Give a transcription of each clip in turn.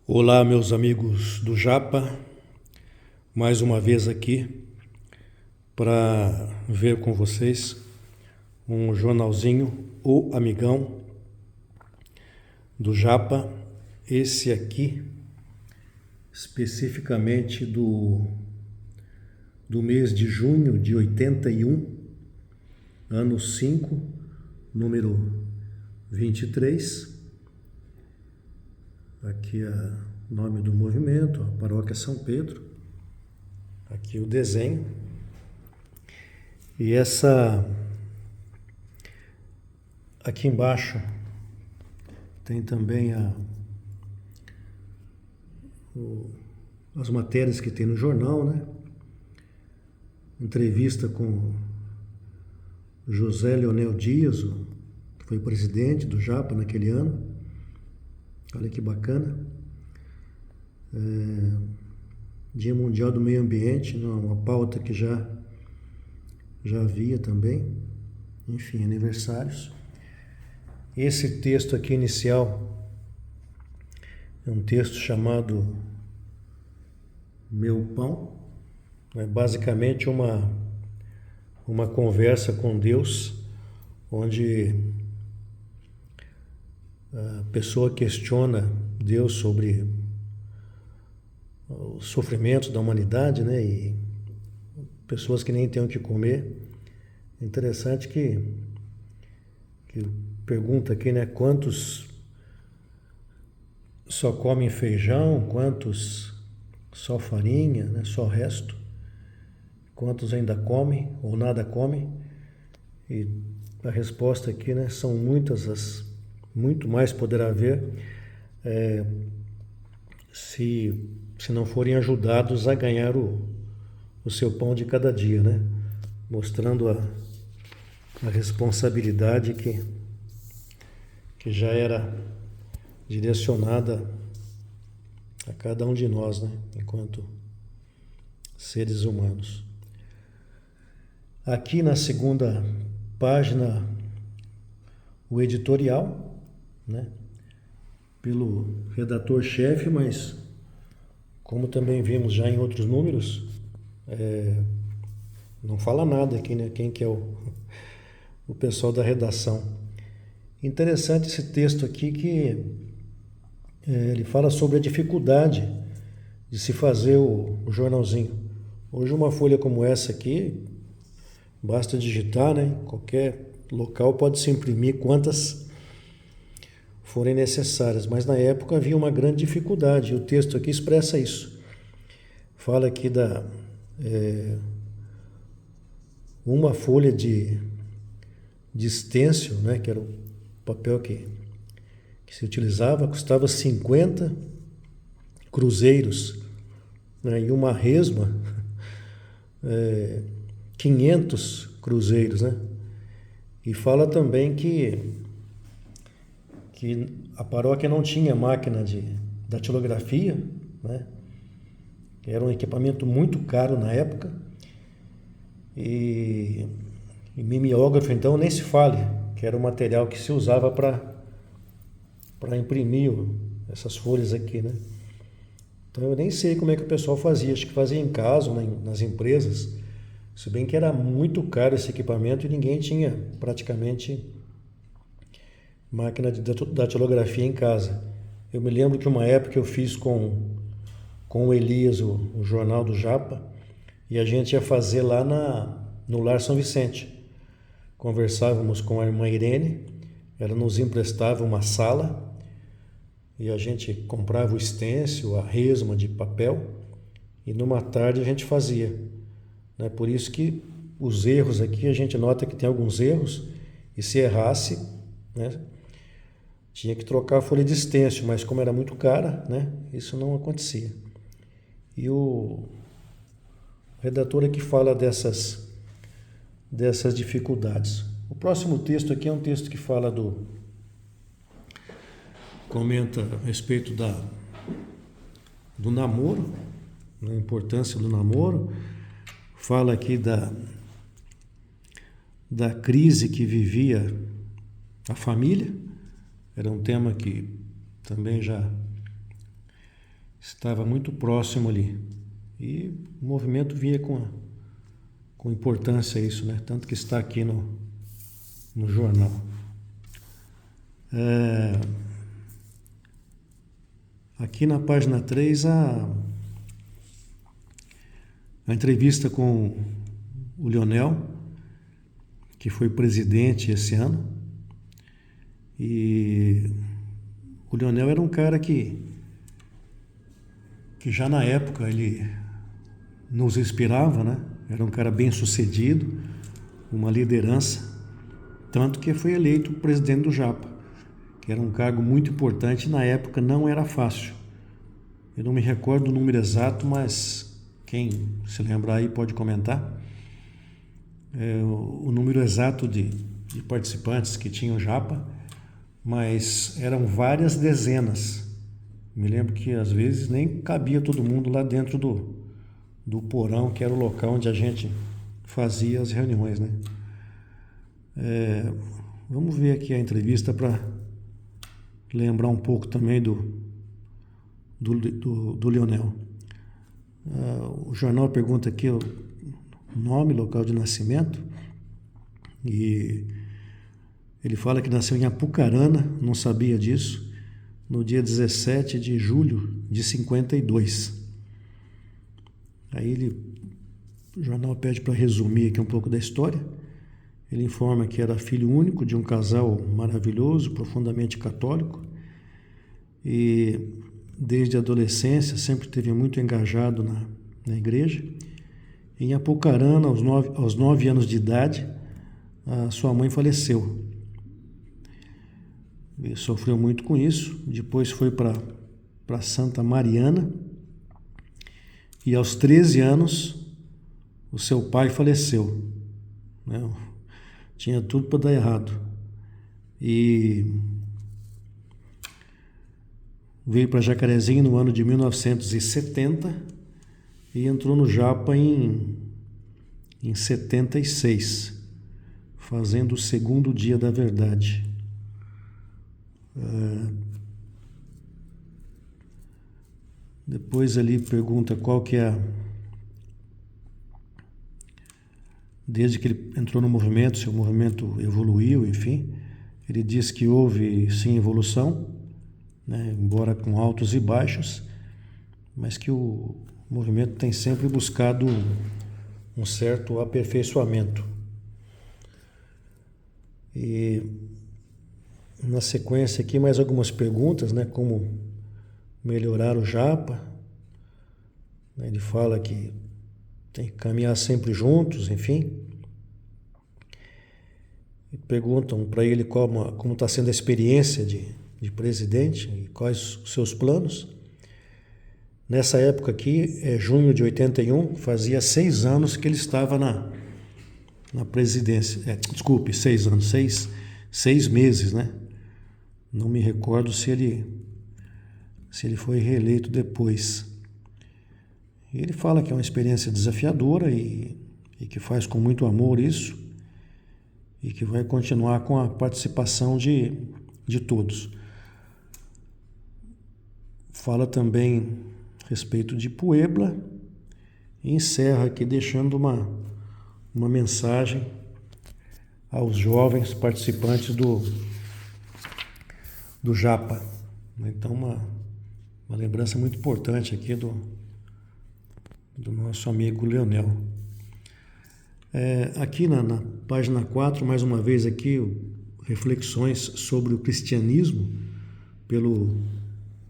Olá, meus amigos do Japa, mais uma vez aqui para ver com vocês um jornalzinho, O Amigão do Japa. Esse aqui, especificamente do mês de junho de 81, ano 5, número 23. Aqui é o nome do movimento, a Paróquia São Pedro. Aqui o desenho. E aqui embaixo tem também as matérias que tem no jornal, né? Entrevista com José Leonel Dias, que foi presidente do Japa naquele ano. Olha que bacana. Dia Mundial do Meio Ambiente, uma pauta que já havia também. Enfim, aniversários. Esse texto aqui inicial é um texto chamado Meu Pão. É basicamente uma conversa com Deus, onde a pessoa questiona Deus sobre os sofrimentos da humanidade, né? E pessoas que nem têm o que comer. Interessante que pergunta aqui, né? Quantos só comem feijão, quantos só farinha, né? Só resto, quantos ainda comem ou nada comem. E a resposta aqui, né? São muitas muito mais poderá haver se não forem ajudados a ganhar o seu pão de cada dia, né? Mostrando a responsabilidade que já era direcionada a cada um de nós, né? Enquanto seres humanos. Aqui na segunda página, o editorial, né? Pelo redator-chefe, mas como também vimos já em outros números, não fala nada aqui, né? Quem que é o pessoal da redação. Interessante esse texto aqui que ele fala sobre a dificuldade de se fazer o jornalzinho. Hoje uma folha como essa aqui, basta digitar, né? Qualquer local pode se imprimir quantas forem necessárias, mas na época havia uma grande dificuldade, e o texto aqui expressa isso. Fala aqui uma folha de estêncil, né, que era o papel que se utilizava, custava 50 cruzeiros, né, e uma resma, 500 cruzeiros, né? E fala também que a paróquia não tinha máquina de datilografia, né? Era um equipamento muito caro na época. E mimeógrafo, então, nem se fale, que era o material que se usava para imprimir essas folhas aqui, né? Então eu nem sei como é que o pessoal fazia, acho que fazia em casa, nas empresas, se bem que era muito caro esse equipamento e ninguém tinha praticamente máquina de datilografia em casa. Eu me lembro que uma época eu fiz com o Elias o Jornal do Japa, e a gente ia fazer lá no Lar São Vicente. Conversávamos com a irmã Irene, ela nos emprestava uma sala e a gente comprava o estêncil, a resma de papel, e numa tarde a gente fazia, né? Por isso que os erros aqui, a gente nota que tem alguns erros, e se errasse, né, tinha que trocar a folha de estêncil, mas como era muito cara, né, isso não acontecia. E o redator aqui fala dessas dificuldades. O próximo texto aqui é um texto que fala comenta a respeito do namoro, a importância do namoro. Fala aqui da crise que vivia a família. Era um tema que também já estava muito próximo ali. E o movimento via com importância isso, né? Tanto que está aqui no jornal. Aqui na página 3, a entrevista com o Lionel, que foi presidente esse ano. E o Lionel era um cara que já na época ele nos inspirava, né? Era um cara bem sucedido, uma liderança, tanto que foi eleito presidente do Japa, que era um cargo muito importante, na época não era fácil. Eu não me recordo o número exato, mas quem se lembrar aí pode comentar. O número exato de participantes que tinham Japa, mas eram várias dezenas. Me lembro que às vezes nem cabia todo mundo lá dentro do porão, que era o local onde a gente fazia as reuniões, né? Vamos ver aqui a entrevista para lembrar um pouco também do Lionel. O jornal pergunta aqui o nome, local de nascimento, e ele fala que nasceu em Apucarana, não sabia disso, no dia 17 de julho de 52. Aí o jornal pede para resumir aqui um pouco da história. Ele informa que era filho único de um casal maravilhoso, profundamente católico, e desde a adolescência sempre esteve muito engajado na igreja. Em Apucarana, aos 9 anos de idade, a sua mãe faleceu. Ele sofreu muito com isso. Depois foi para Santa Mariana, e aos 13 anos o seu pai faleceu, né? Tinha tudo para dar errado. E veio para Jacarezinho no ano de 1970 e entrou no Japa em 76, fazendo o segundo dia da verdade. Depois ali pergunta qual que é desde que ele entrou no movimento, se o movimento evoluiu, enfim. Ele diz que houve sim evolução, né, embora com altos e baixos, mas que o movimento tem sempre buscado um certo aperfeiçoamento. E na sequência aqui mais algumas perguntas, né, como melhorar o Japa. Ele fala que tem que caminhar sempre juntos, enfim. E perguntam para ele como está sendo a experiência de presidente e quais os seus planos. Nessa época aqui, junho de 81, fazia 6 anos que ele estava na presidência. 6 anos, 6 meses, né? Não me recordo se ele foi reeleito depois. Ele fala que é uma experiência desafiadora e que faz com muito amor isso, e que vai continuar com a participação de todos. Fala também a respeito de Puebla e encerra aqui deixando uma mensagem aos jovens participantes do Japa. Então, uma lembrança muito importante aqui do nosso amigo Lionel. Aqui na página 4, mais uma vez aqui, reflexões sobre o cristianismo pelo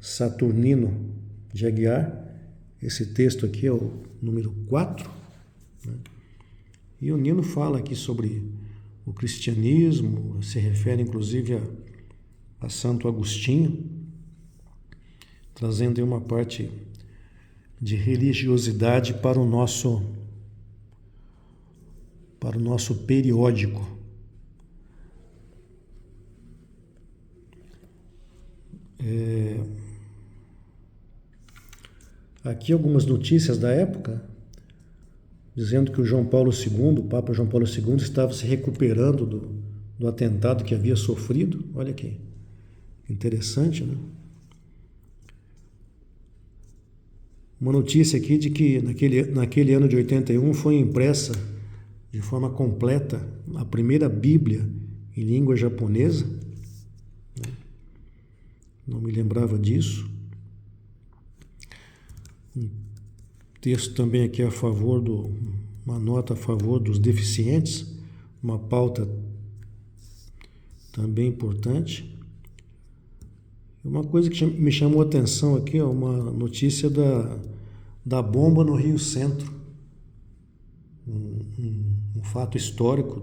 Saturnino de Aguiar. Esse texto aqui é o número 4, né? E o Nino fala aqui sobre o cristianismo, se refere inclusive a Santo Agostinho, trazendo aí uma parte de religiosidade para o nosso periódico. Aqui algumas notícias da época, dizendo que o Papa João Paulo II, estava se recuperando do atentado que havia sofrido. Olha que interessante, né? uma notícia aqui de que naquele ano de 81 foi impressa de forma completa a primeira Bíblia em língua japonesa. Não me lembrava disso. Um texto também aqui uma nota a favor dos deficientes, uma pauta também importante. Uma coisa que me chamou a atenção aqui, uma notícia da bomba no Rio Centro. Um fato histórico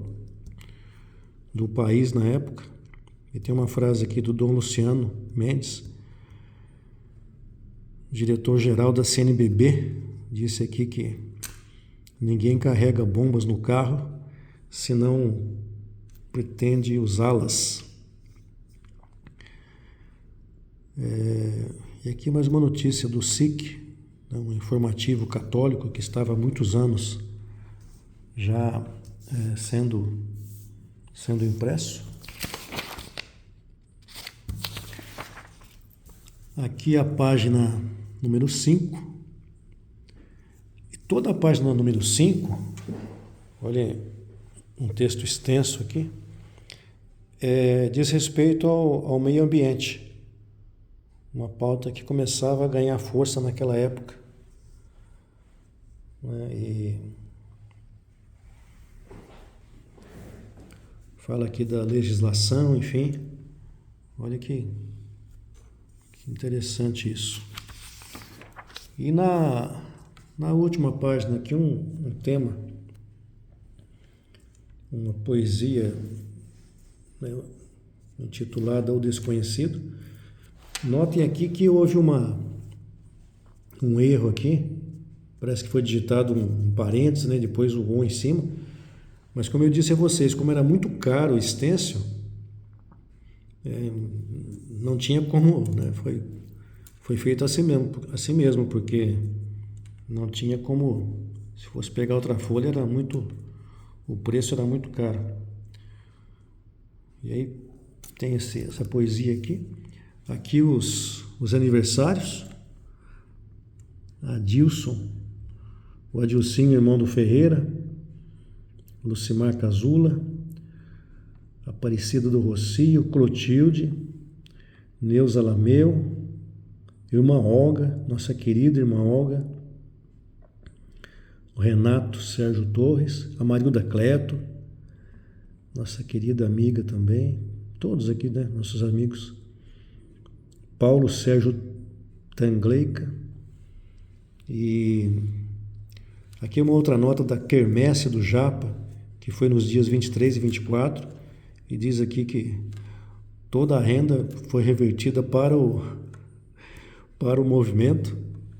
do país na época. E tem uma frase aqui do Dom Luciano Mendes, diretor-geral da CNBB, disse aqui que ninguém carrega bombas no carro se não pretende usá-las. E aqui mais uma notícia do SIC, um informativo católico que estava há muitos anos já sendo impresso. Aqui a página número 5. E toda a página número 5, olha, um texto extenso aqui, diz respeito ao meio ambiente. Uma pauta que começava a ganhar força naquela época. E fala aqui da legislação, enfim. Olha que interessante isso. E na última página aqui, um tema, uma poesia, né, intitulada O Desconhecido. Notem aqui que houve um erro aqui, parece que foi digitado um parênteses, né, depois o O em cima, mas como eu disse a vocês, como era muito caro o stencil, não tinha como, né, foi feito assim mesmo, porque não tinha como, se fosse pegar outra folha, o preço era muito caro. E aí tem essa poesia aqui. Aqui os aniversários. O Adilcinho, irmão do Ferreira, Lucimar Casula, Aparecida do Rocio, Clotilde, Neuza Lameu, irmã Olga, nossa querida irmã Olga, o Renato Sérgio Torres, a Marilda Cleto, nossa querida amiga também, todos aqui, né, nossos amigos, Paulo Sérgio Tangleica. E aqui uma outra nota da Quermesse do Japa, que foi nos dias 23 e 24, e diz aqui que toda a renda foi revertida para o movimento.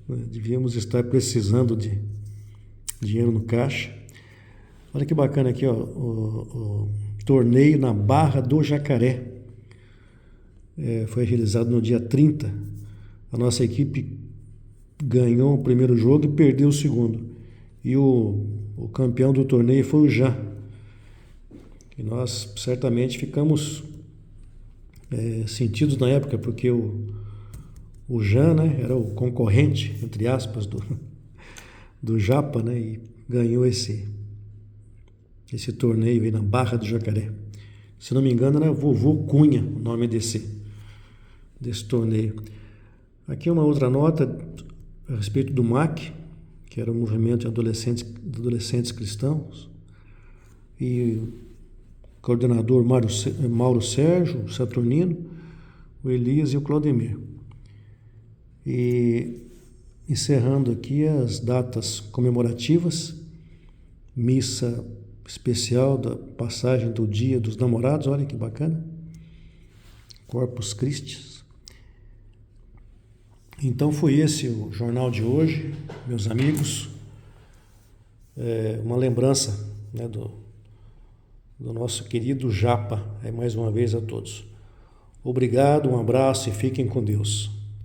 Devíamos estar precisando de dinheiro no caixa. Olha que bacana aqui, ó, o torneio na Barra do Jacaré. Foi realizado no dia 30. A nossa equipe ganhou o primeiro jogo e perdeu o segundo. E o campeão do torneio foi o Jean. E nós certamente ficamos sentidos na época, porque o Jean, né, era o concorrente, entre aspas, do Japa, né, e ganhou esse torneio aí na Barra do Jacaré. Se não me engano, era Vovô Cunha, o nome desse torneio. Aqui uma outra nota a respeito do MAC, que era o Movimento de Adolescentes Cristãos, e o coordenador Mauro Sérgio Saturnino, o Elias e o Claudemir. E encerrando aqui as datas comemorativas, missa especial da passagem do Dia dos Namorados, olha que bacana, Corpus Christi. Então foi esse o jornal de hoje, meus amigos, uma lembrança, né, do nosso querido Japa, mais uma vez a todos. Obrigado, um abraço e fiquem com Deus.